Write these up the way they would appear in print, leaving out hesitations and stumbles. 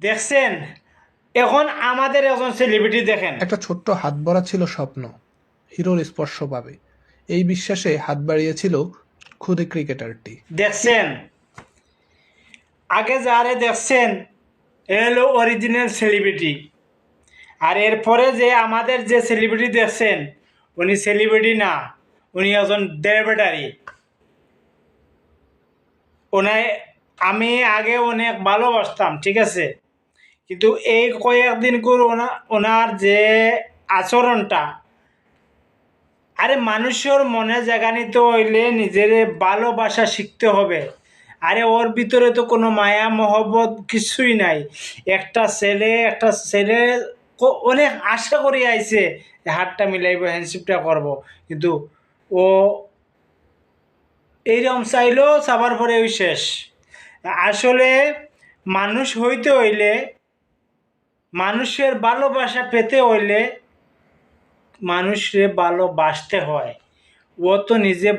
দেখছেন, এখন আমাদের একজন সেলিব্রিটি দেখেন, একটা ছোট্ট হাত ভরা ছিল স্বপ্ন, হিরোর স্পর্শ পাবে, এই বিশ্বাসে হাত বাড়িয়েছিল খুদে ক্রিকেটারটি। দেখছেন আগে যারে দেখছেন এলো অরিজিনাল সেলিব্রিটি, আর এরপরে যে আমাদের যে সেলিব্রিটি দেখছেন উনি সেলিব্রিটি না, উনি একজন দেবদারি। ওনায় আমি আগে অনেক ভালোবাসতাম, ঠিক আছে, কিন্তু এই কয়েকদিন করে ওনার যে আচরণটা, আরে মানুষের মনে জায়গা নিতে হইলে নিজের ভালোবাসা শিখতে হবে। আরে ওর ভিতরে তো কোনো মায়া মহব্বত কিছুই নাই। একটা ছেলে অনেক আশা করে আইছে হাতটা মিলাইব, হ্যান্ডশিপটা করব, কিন্তু ও এইরকম চাইলো, চাবার পরে ওই শেষ। আসলে মানুষ হইতে হইলে, মানুষের ভালোবাসা পেতে হইলে মানুষকে ভালোবাসতে হয়। ও তো নিজে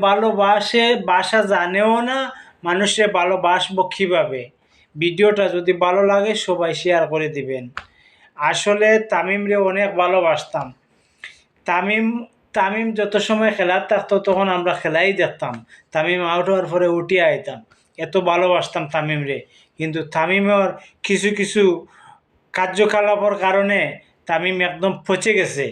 বাসা জানেও না, মানুষে ভালোবাসবো কীভাবে। ভিডিওটা যদি ভালো লাগে সবাই শেয়ার করে দিবেন। আসলে তামিমরে অনেক ভালোবাসতাম। তামিম তামিম যত সময় খেলার থাকতো তখন আমরা খেলাই দেখতাম। তামিম আউট হওয়ার পরে উঠিয়ে আইতাম, এত ভালোবাসতাম তামিমরে। কিন্তু তামিমের কিছু কিছু কার্যকলাপের কারণে তামিম একদম পচে গেছে।